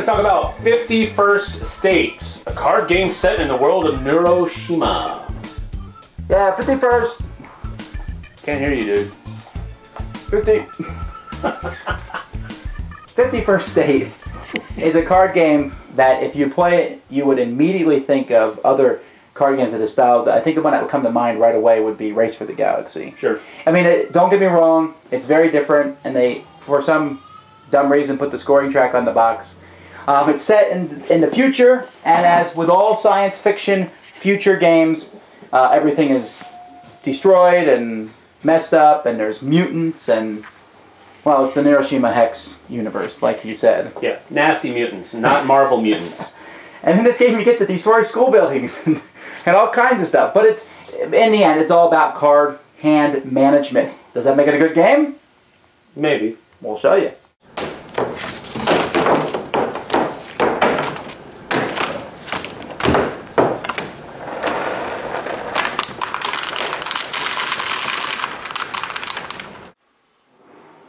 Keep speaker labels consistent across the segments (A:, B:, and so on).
A: going to talk about 51st State, a card game set in the world of Neuroshima.
B: Yeah, 51st.
A: Can't hear you, dude.
B: 51st State is a card game that if you play it, you would immediately think of other card games of this style. I think the one that would come to mind right away would be Race for the Galaxy.
A: Sure.
B: I mean, don't get me wrong, it's very different, and they, for some dumb reason, put the scoring track on the box. It's set in the future, and as with all science fiction future games, everything is destroyed and messed up, and there's mutants, and, well, it's the Neuroshima Hex universe, like he said.
A: Yeah, nasty mutants, not Marvel mutants.
B: And in this game, you get to destroy school buildings and all kinds of stuff. But it's, in the end, it's all about card hand management. Does that make it a good game?
A: Maybe.
B: We'll show you.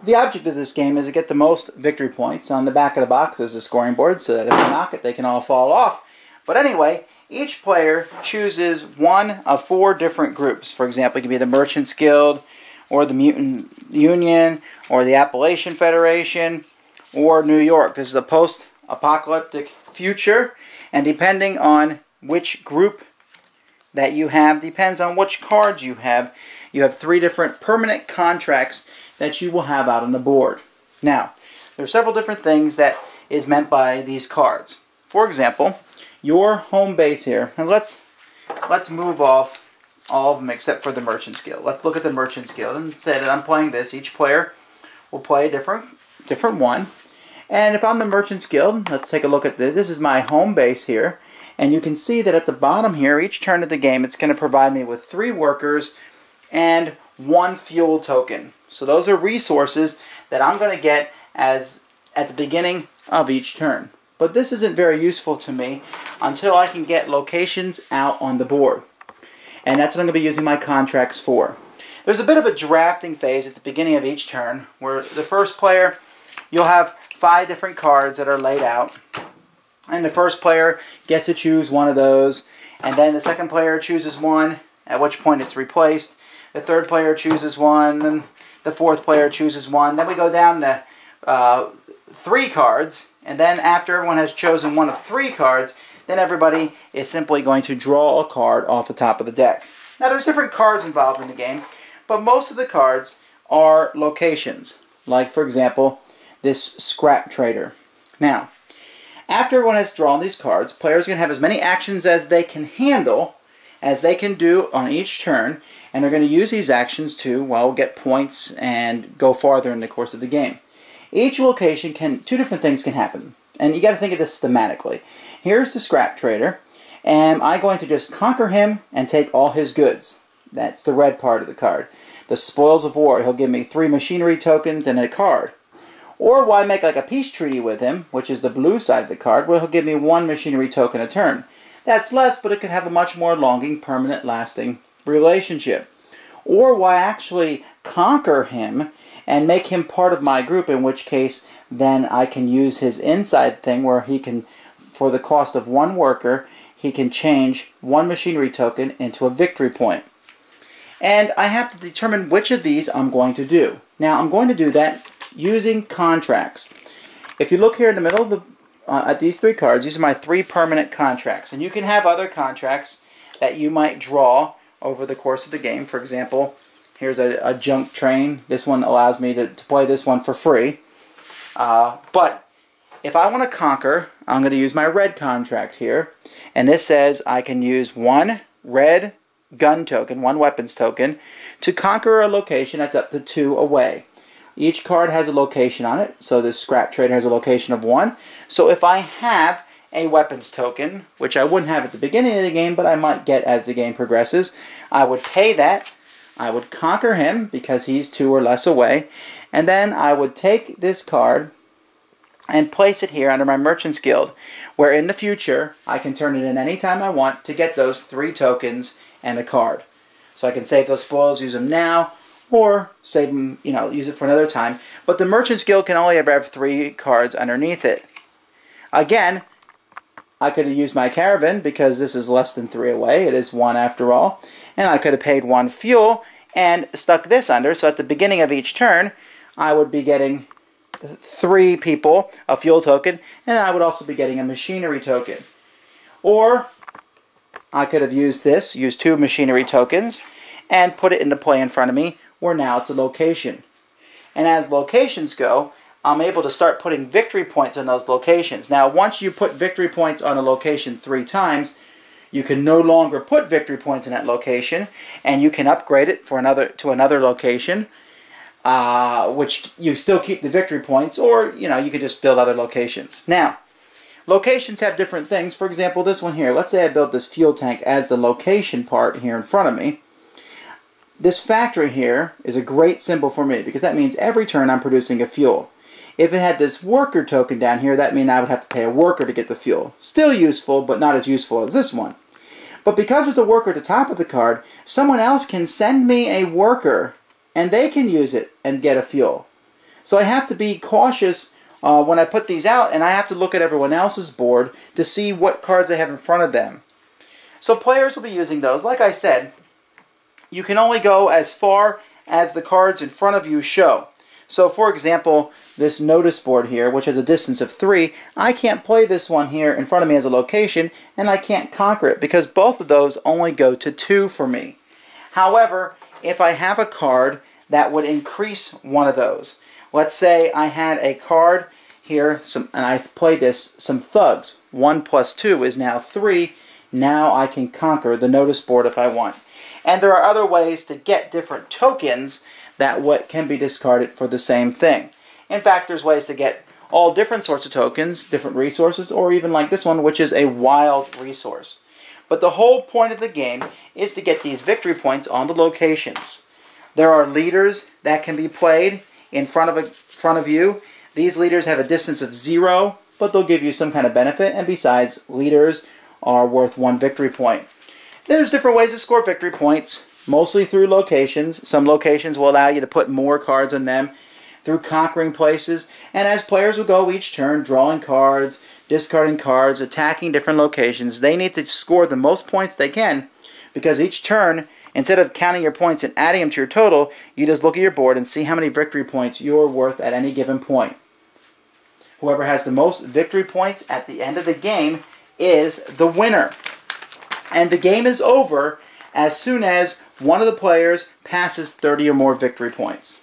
B: The object of this game is to get the most victory points. On the back of the box is a scoring board so that if they knock it, they can all fall off. But anyway, each player chooses one of 4 different groups. For example, it could be the Merchants Guild, or the Mutant Union, or the Appalachian Federation, or New York. This is a post-apocalyptic future, and depending on which group that you have, depends on which cards you have. You have 3 different permanent contracts that you will have out on the board. Now, there are several different things that is meant by these cards. For example, your home base here, and let's move off all of them except for the Merchants Guild. Let's look at the Merchants Guild and say that I'm playing this. Each player will play a different one. And if I'm the Merchants Guild, let's take a look at this. This is my home base here. And you can see that at the bottom here, each turn of the game, it's going to provide me with 3 workers and 1 fuel token. So those are resources that I'm going to get as at the beginning of each turn. But this isn't very useful to me until I can get locations out on the board. And that's what I'm going to be using my contracts for. There's a bit of a drafting phase at the beginning of each turn, where the first player, you'll have 5 different cards that are laid out. And the first player gets to choose one of those. And then the second player chooses one, at which point it's replaced. The third player chooses one, and the fourth player chooses one. Then we go down to 3 cards, and then after everyone has chosen one of 3 cards, then everybody is simply going to draw a card off the top of the deck. Now there's different cards involved in the game, but most of the cards are locations. Like, for example, this scrap trader. Now, after everyone has drawn these cards, players are going to have as many actions as they can handle, as they can do on each turn, and they're going to use these actions to, well, get points and go farther in the course of the game. Each location can, 2 different things can happen, and you got to think of this thematically. Here's the scrap trader, and I'm going to just conquer him and take all his goods. That's the red part of the card. The spoils of war, he'll give me 3 machinery tokens and a card. Or why make like a peace treaty with him, which is the blue side of the card, where he'll give me 1 machinery token a turn. That's less, but it could have a much more longing, permanent, lasting relationship. Or why actually conquer him and make him part of my group, in which case then I can use his inside thing where he can, for the cost of 1 worker, he can change 1 machinery token into a victory point. And I have to determine which of these I'm going to do. Now I'm going to do that using contracts. If you look here in the middle of the at these 3 cards, these are my 3 permanent contracts. And you can have other contracts that you might draw over the course of the game. For example, here's a junk train. This one allows me to play this one for free. But if I want to conquer, I'm going to use my red contract here. And this says I can use 1 red gun token, 1 weapons token, to conquer a location that's up to 2 away. Each card has a location on it, so this scrap trader has a location of 1. So if I have a weapons token, which I wouldn't have at the beginning of the game, but I might get as the game progresses, I would pay that, I would conquer him because he's 2 or less away, and then I would take this card and place it here under my Merchants Guild, where in the future I can turn it in any time I want to get those 3 tokens and a card. So I can save those spoils, use them now, or save them, use it for another time. But the Merchants Guild can only ever have 3 cards underneath it. Again, I could have used my caravan because this is less than 3 away. It is 1 after all. And I could have paid 1 fuel and stuck this under. So at the beginning of each turn, I would be getting 3 people a fuel token, and I would also be getting a machinery token. Or I could have used 2 machinery tokens, and put it into play in front of me, where now it's a location. And as locations go, I'm able to start putting victory points on those locations. Now, once you put victory points on a location 3 times, you can no longer put victory points in that location, and you can upgrade it to another location, which you still keep the victory points, or you could just build other locations. Now, locations have different things. For example, this one here. Let's say I build this fuel tank as the location part here in front of me. This factory here is a great symbol for me because that means every turn I'm producing a fuel. If it had this worker token down here, that means I would have to pay a worker to get the fuel. Still useful, but not as useful as this one. But because there's a worker at the top of the card, someone else can send me a worker, and they can use it and get a fuel. So I have to be cautious when I put these out, and I have to look at everyone else's board to see what cards they have in front of them. So players will be using those. Like I said, you can only go as far as the cards in front of you show. So, for example, this notice board here, which has a distance of 3, I can't play this one here in front of me as a location, and I can't conquer it because both of those only go to 2 for me. However, if I have a card that would increase one of those, let's say I had a card here, and I played this, some thugs. 1 plus 2 is now 3. Now I can conquer the notice board if I want. And there are other ways to get different tokens that can be discarded for the same thing. In fact, there's ways to get all different sorts of tokens, different resources, or even like this one, which is a wild resource. But the whole point of the game is to get these victory points on the locations. There are leaders that can be played in front of you. These leaders have a distance of 0, but they'll give you some kind of benefit, and besides, leaders are worth 1 victory point. There's different ways to score victory points, mostly through locations. Some locations will allow you to put more cards on them through conquering places. And as players will go each turn, drawing cards, discarding cards, attacking different locations, they need to score the most points they can, because each turn, instead of counting your points and adding them to your total, you just look at your board and see how many victory points you're worth at any given point. Whoever has the most victory points at the end of the game is the winner. And the game is over as soon as one of the players passes 30 or more victory points.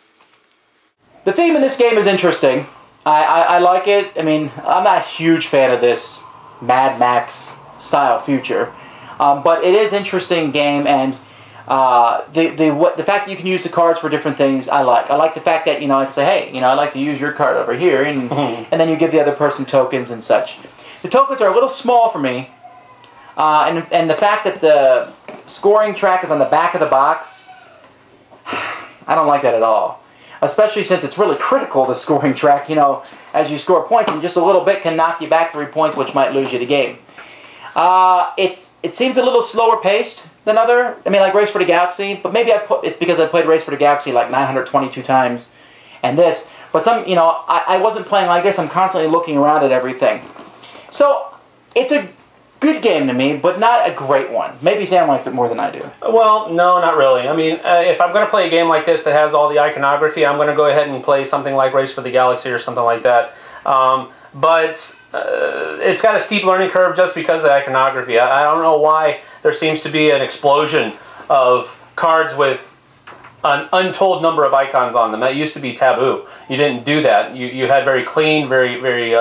B: The theme in this game is interesting. I like it. I mean, I'm not a huge fan of this Mad Max style future, but it is an interesting game, and the fact that you can use the cards for different things, I like. I like the fact that I can say, hey, I'd like to use your card over here, and then you give the other person tokens and such. The tokens are a little small for me. And the fact that the scoring track is on the back of the box, I don't like that at all. Especially since it's really critical, the scoring track, as you score points, and just a little bit can knock you back 3 points, which might lose you the game. It seems a little slower paced than like Race for the Galaxy, but maybe it's because I played Race for the Galaxy like 922 times, and this. But I wasn't playing like this. I'm constantly looking around at everything. So, it's a good game to me, but not a great one. Maybe Sam likes it more than I do. Well,
A: no, not really. I mean, if I'm going to play a game like this that has all the iconography, I'm going to go ahead and play something like Race for the Galaxy or something like that. But it's got a steep learning curve just because of the iconography. I don't know why there seems to be an explosion of cards with an untold number of icons on them. That used to be taboo. You didn't do that. You had very clean, very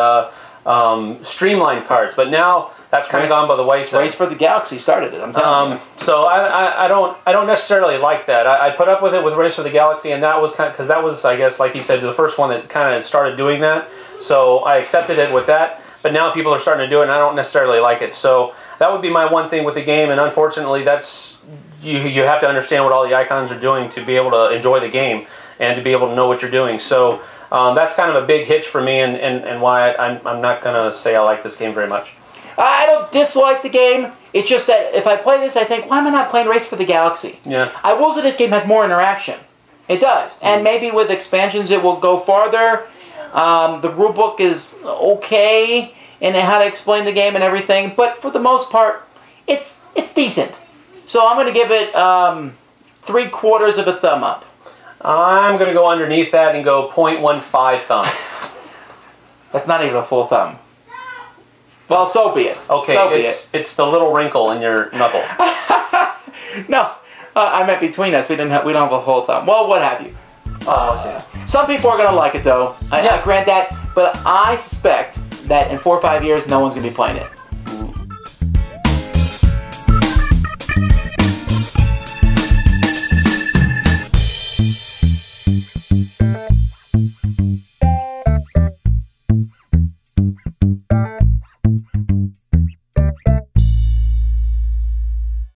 A: streamlined cards. But now that's kind of gone by the wayside.
B: Race for the Galaxy started it, I'm telling you.
A: So I don't necessarily like that. I put up with it with Race for the Galaxy, and that was because that was, I guess, like he said, the first one that kind of started doing that. So I accepted it with that. But now people are starting to do it, and I don't necessarily like it. So that would be my one thing with the game, and unfortunately, that's you have to understand what all the icons are doing to be able to enjoy the game and to be able to know what you're doing. So that's kind of a big hitch for me, and why I'm not going to say I like this game very much.
B: I don't dislike the game. It's just that if I play this, I think, why am I not playing Race for the Galaxy?
A: Yeah.
B: I will say this game has more interaction. It does. And maybe with expansions it will go farther. The rulebook is okay. and how to explain the game and everything. But for the most part, it's decent. So I'm going to give it 3/4 of a thumb up.
A: I'm going to go underneath that and go 0.15 thumbs.
B: That's not even a full thumb. Well, so be it.
A: Okay,
B: so
A: it's the little wrinkle in your knuckle.
B: No, I meant between us. We don't have a whole thumb. Well, what have you? Some people are gonna like it though. I grant that, but I suspect that in 4 or 5 years, no one's gonna be playing it.